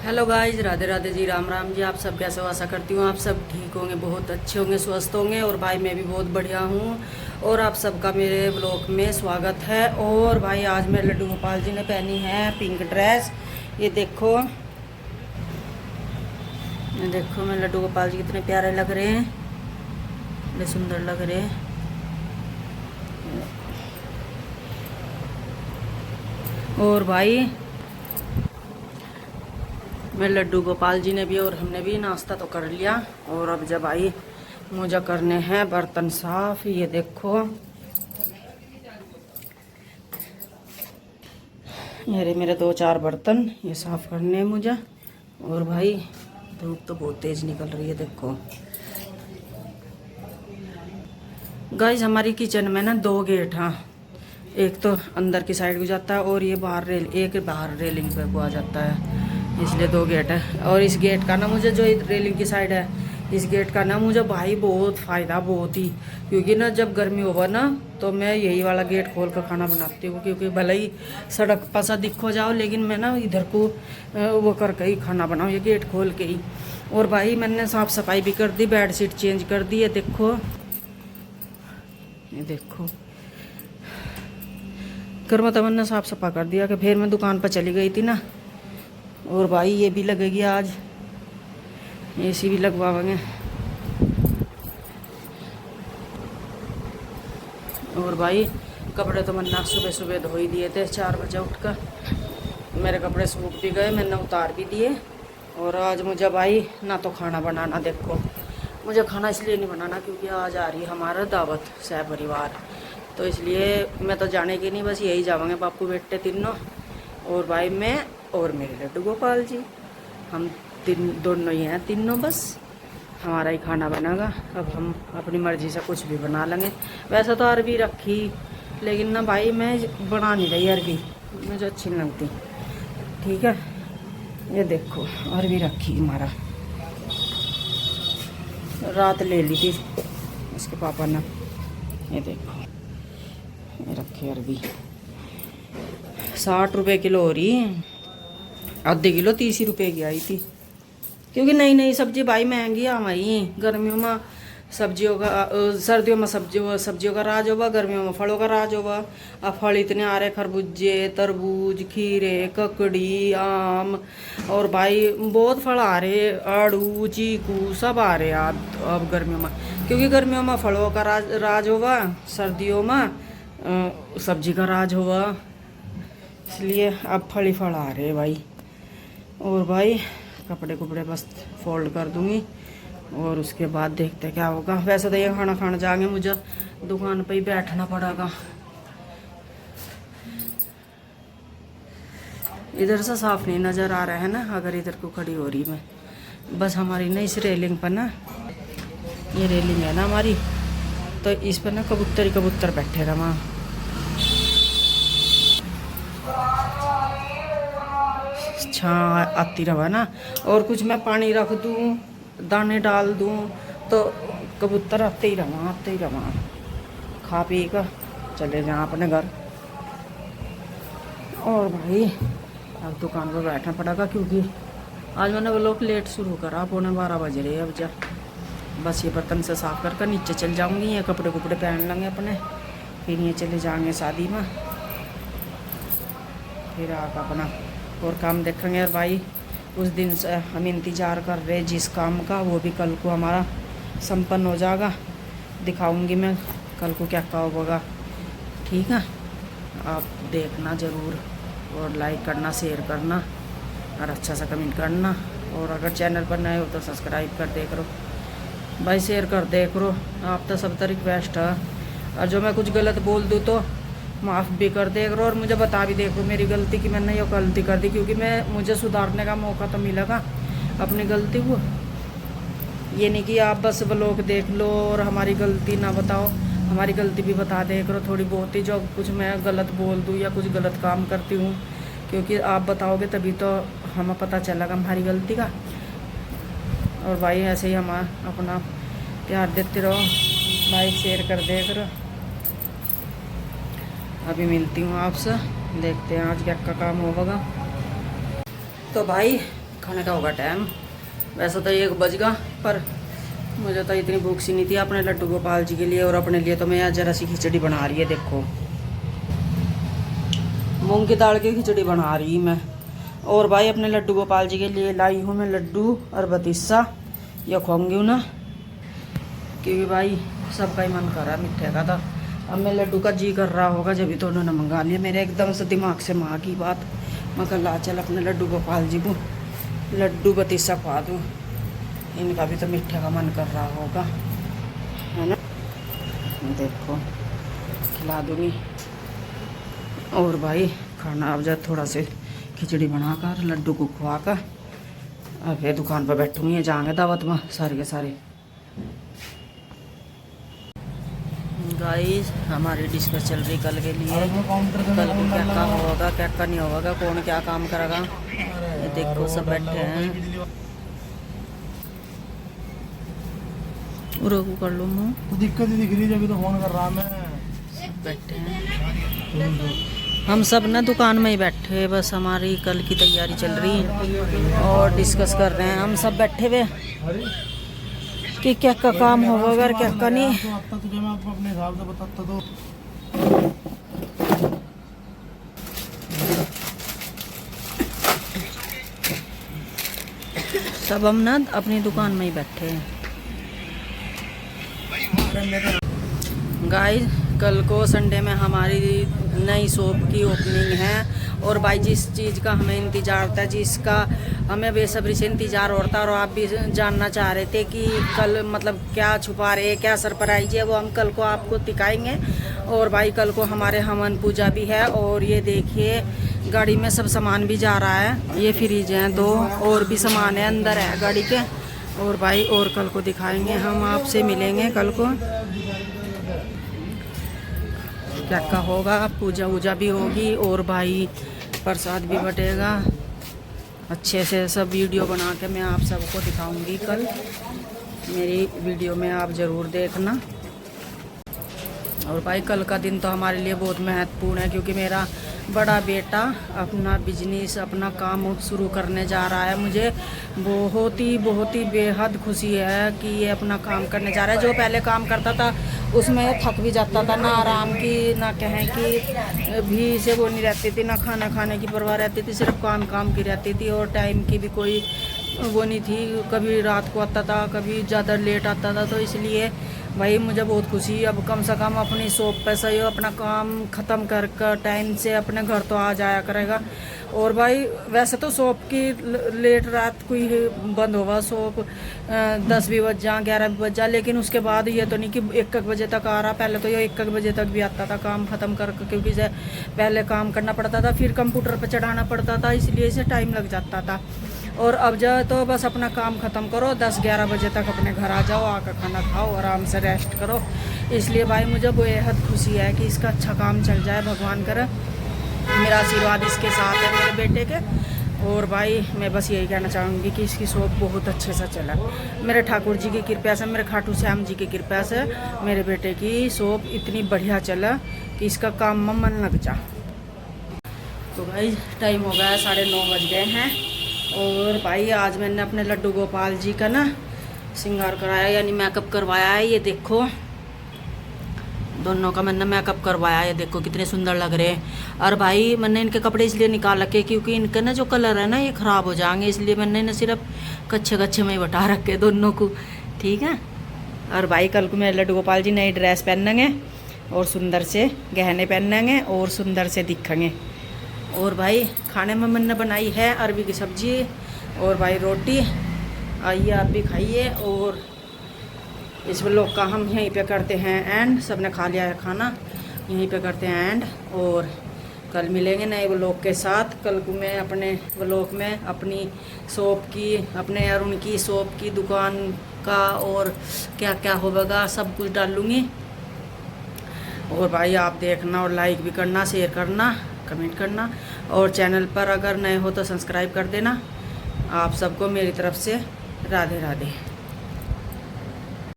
Hello guys, Radhe Radhe ji, Ram Ram ji. आप सब कैसे हो? आशा करती हूँ आप सब ठीक होंगे, बहुत अच्छे होंगे, स्वस्थ होंगे। और भाई मैं भी बहुत बढ़िया हूँ और आप सबका मेरे ब्लॉग में स्वागत है। और भाई आज मेरे लड्डू गोपाल जी ने पहनी है पिंक ड्रेस। ये देखो, ये देखो मेरे लड्डू गोपाल जी कितने प्यारे लग रहे हैं, बड़े सुंदर लग रहे हैं। और भाई मेरे लड्डू गोपाल जी ने भी और हमने भी नाश्ता तो कर लिया। और अब जब आई मुझे करने हैं बर्तन साफ। ये देखो मेरे दो चार बर्तन ये साफ करने हैं मुझे। और भाई धूप तो बहुत तेज निकल रही है। देखो गाइस, हमारी किचन में ना दो गेट हैं। एक तो अंदर की साइड को जाता है और ये एक बाहर रेलिंग पे को आ जाता है, इसलिए दो गेट है। और इस गेट का ना मुझे, जो रेलिंग की साइड है, इस गेट का ना मुझे भाई बहुत फ़ायदा, बहुत ही। क्योंकि ना जब गर्मी होगा ना तो मैं यही वाला गेट खोल कर खाना बनाती हूँ। क्योंकि भले ही सड़क पर सा दिखो जाओ, लेकिन मैं ना इधर को वो करके ही खाना बनाऊँ, ये गेट खोल के ही। और भाई मैंने साफ़ सफाई भी कर दी, बेडशीट चेंज कर दी है। देखो ये देखो, कर मतलब मैंने साफ़ सफा कर दिया कि फिर मैं दुकान पर चली गई थी ना। और भाई ये भी लगेगी आज, एसी भी लगवाएंगे। और भाई कपड़े तो मैंने सुबह सुबह धो ही दिए थे, 4 बजे उठकर मेरे कपड़े सूख भी गए, मैंने उतार भी दिए। और आज मुझे भाई ना तो खाना बनाना, देखो मुझे खाना इसलिए नहीं बनाना क्योंकि आज आ रही है हमारा दावत सह परिवार, तो इसलिए मैं तो जाने की नहीं, बस यही जाएंगे बापू बेटे तीनों। और भाई मैं और मेरे लड्डू गोपाल जी, हम दोनों ही हैं तीनों, बस हमारा ही खाना बनेगा। अब हम अपनी मर्ज़ी से कुछ भी बना लेंगे। वैसे तो अरबी रखी, लेकिन ना भाई मैं बना नहीं रही अरबी, मुझे अच्छी नहीं लगती। ठीक है, ये देखो अरबी रखी हमारा, रात ले ली थी इसके पापा ने। ये देखो ये रखी अरबी, 60 रुपये किलो हो रही है, आधे किलो 30 रुपये की आई थी। क्योंकि नई नई सब्जी भाई महंगी आ गई। गर्मियों में सब्जियों का, सर्दियों में सब्जियों का राज होगा, गर्मियों में फलों का राज होगा। अब फल इतने आ रहे, खरबूजे, तरबूज, खीरे, ककड़ी, आम, और भाई बहुत फल आ रहे, आड़ू, चीकू सब आ रहे अब गर्मियों में। क्योंकि गर्मियों में फलों का राज होगा, सर्दियों में सब्जी का राज होगा, इसलिए अब फल ही फल आ रहे भाई। और भाई कपड़े कुपड़े बस फोल्ड कर दूंगी और उसके बाद देखते क्या होगा। वैसे तो ये खाना खाने जाएंगे, मुझे दुकान पे ही बैठना पड़ेगा। इधर से साफ नहीं नज़र आ रहा है ना, अगर इधर को खड़ी हो रही मैं, बस हमारी ना इस रेलिंग पर ना, ये रेलिंग है ना हमारी, तो इस पर ना कबूतर ही कबूतर बैठे रहा वहाँ। छाँ आती रहा ना, और कुछ मैं पानी रख दूँ, दाने डाल दूँ, तो कबूतर आते ही रहा, खा पी कर चले जाएं अपने घर। और भाई अब दुकान पर बैठना पड़ेगा, क्योंकि आज मैंने वो लोग लेट शुरू करा, 11:15 बज रहे अब जा। बस ये बर्तन से साफ कर नीचे चल जाऊँगी, ये कपड़े कुपड़े पहन लेंगे अपने, फिर ये चले जाएंगे शादी में, फिर आकर अपना और काम देखेंगे। और भाई उस दिन से हम इंतज़ार कर रहे जिस काम का, वो भी कल को हमारा संपन्न हो जाएगा। दिखाऊंगी मैं कल को क्या क्या होगा। ठीक है, आप देखना ज़रूर, और लाइक करना, शेयर करना, और अच्छा सा कमेंट करना। और अगर चैनल पर नए हो तो सब्सक्राइब कर दे करो भाई, शेयर कर दे करो। आप तो सब तो रिक्वेस्ट है, और जो मैं कुछ गलत बोल दूँ तो माफ़ भी कर दे करो, और मुझे बता भी देखो मेरी गलती कि मैंने ये गलती कर दी, क्योंकि मुझे सुधारने का मौका तो मिलेगा अपनी गलती को। ये नहीं कि आप बस व्लॉग देख लो और हमारी गलती ना बताओ, हमारी गलती भी बता दे करो थोड़ी बहुत ही, जो कुछ मैं गलत बोल दूँ या कुछ गलत काम करती हूँ, क्योंकि आप बताओगे तभी तो हमें पता चलेगा हमारी गलती का। और भाई ऐसे ही हम अपना प्यार देते रहो, लाइक शेयर कर दे करो। अभी मिलती हूँ आपसे, देखते हैं आज क्या काम होगा। तो भाई खाने का होगा टाइम। वैसे तो 1 बज गया, पर मुझे तो इतनी भूख सी नहीं थी अपने लड्डू गोपाल जी के लिए और अपने लिए। तो मैं आज जरा सी खिचड़ी बना रही है, देखो मूंग की दाल की खिचड़ी बना रही मैं। और भाई अपने लड्डू गोपाल जी के लिए लाई हूँ मैं लड्डू और बतीसा, ये खुआऊंगी ना, क्योंकि भाई सबका ही मन कर रहा है मीठे का। था अब मैं लड्डू का जी कर रहा होगा, जब भी तो उन्होंने मंगा लिया। मेरे एकदम से दिमाग से माँ की बात, मैं कल ला चल अपने लड्डू गोपाल जी को लड्डू बतीसा खुआ दूँ, इनका भी तो मीठे का मन कर रहा होगा, है ना। देखो खिला दूँगी। और भाई खाना अब जब थोड़ा से खिचड़ी बनाकर लड्डू को खुआकर और फिर दुकान पर बैठूँगी, जाएंगे दावत में सारे के सारे। गाइस हमारी डिस्कस चल रही कल के लिए, कल को क्या काम होगा क्या क्या नहीं होगा, कौन क्या काम करेगा। ये देखो सब बैठे हैं, रोकू कर लो मुँह, तो दिक्कत ही दिख रही है, जब तो फोन कर रहा मैं। बैठे हैं हम सब ना दुकान में ही बैठे, बस हमारी कल की तैयारी चल रही है और डिस्कस कर रहे हैं हम सब बैठे हुए कि क्या का काम होगा अगर क्या का नहीं। तो तुझे मैं आपको अपने हिसाब से बताता तो। सब हम ना अपनी दुकान में ही बैठे हैं। गाइस कल को संडे में हमारी नई शॉप की ओपनिंग है और भाई जिस चीज़ का हमें इंतज़ार था, जिसका हमें बेसब्री से इंतज़ार होता और आप भी जानना चाह रहे थे कि कल मतलब क्या छुपा रहे क्या सरप्राइज है, वो हम कल को आपको दिखाएंगे। और भाई कल को हमारे हवन पूजा भी है और ये देखिए गाड़ी में सब सामान भी जा रहा है, ये फ्रिज हैं 2 और भी सामान है अंदर है गाड़ी के। और भाई और कल को दिखाएंगे, हम आपसे मिलेंगे कल को, क्या क्या होगा, पूजा वूजा भी होगी और भाई प्रसाद भी बटेगा। अच्छे से सब वीडियो बना के मैं आप सबको दिखाऊंगी कल, मेरी वीडियो में आप ज़रूर देखना। और भाई कल का दिन तो हमारे लिए बहुत महत्वपूर्ण है, क्योंकि मेरा बड़ा बेटा अपना बिजनेस अपना काम शुरू करने जा रहा है। मुझे बहुत ही बेहद खुशी है कि ये अपना काम करने जा रहा है। जो पहले काम करता था उसमें थक भी जाता था, ना आराम की ना कहें कि भी से वो नहीं रहती थी, ना खाना खाने की परवाह रहती थी, सिर्फ काम की रहती थी और टाइम की भी कोई वो नहीं थी। कभी रात को आता था, कभी ज़्यादा लेट आता था, तो इसलिए भाई मुझे बहुत खुशी, अब कम से कम अपनी शॉप पे सही हो अपना काम ख़त्म कर टाइम से अपने घर तो आ जाया करेगा। और भाई वैसे तो शॉप की लेट रात को ही बंद होगा, शॉप 10 भी बज जा 11 भी बज जा, लेकिन उसके बाद ये तो नहीं कि 1 बजे तक आ रहा। पहले तो ये 1 बजे तक भी आता था काम ख़त्म कर, क्योंकि इसे पहले काम करना पड़ता था, फिर कंप्यूटर पर चढ़ाना पड़ता था, इसलिए इसे टाइम लग जाता था। और अब जाए तो बस अपना काम ख़त्म करो, 10-11 बजे तक अपने घर आ जाओ, आकर खाना खाओ, आराम से रेस्ट करो। इसलिए भाई मुझे बेहद खुशी है कि इसका अच्छा काम चल जाए, भगवान करे, मेरा आशीर्वाद इसके साथ है मेरे बेटे के। और भाई मैं बस यही कहना चाहूँगी कि इसकी शॉप बहुत अच्छे से चला, मेरे ठाकुर जी की कृपा से, मेरे खाटू श्याम जी की कृपा से मेरे बेटे की शॉप इतनी बढ़िया चला कि इसका काम में मन लग जा। तो भाई टाइम हो गया 9:30 बज गए हैं। और भाई आज मैंने अपने लड्डू गोपाल जी का ना श्रृंगार कराया, यानी मेकअप करवाया है। ये देखो दोनों का मैंने मेकअप करवाया है, ये देखो कितने सुंदर लग रहे हैं। और भाई मैंने इनके कपड़े इसलिए निकाल रखे क्योंकि इनके ना जो कलर है ना ये ख़राब हो जाएंगे, इसलिए मैंने इन्हें सिर्फ कच्चे में ही बटा रखे दोनों को, ठीक है। और भाई कल को मेरे लड्डू गोपाल जी नई ड्रेस पहनेंगे और सुंदर से गहने पहनेंगे और सुंदर से दिखेंगे। और भाई खाने में मैंने बनाई है अरबी की सब्जी और भाई रोटी, आइए आप भी खाइए। और इस व्लॉग का हम यहीं पे करते हैं एंड, सबने खा लिया है खाना, यहीं पे करते हैं एंड। और कल मिलेंगे नए व्लॉग के साथ। कल को मैं अपने व्लॉग में अपनी शॉप की, अपने और उनकी शॉप की दुकान का और क्या क्या होगा सब कुछ डालूँगी। और भाई आप देखना और लाइक भी करना, शेयर करना, कमेंट करना, और चैनल पर अगर नए हो तो सब्सक्राइब कर देना। आप सबको मेरी तरफ से राधे राधे।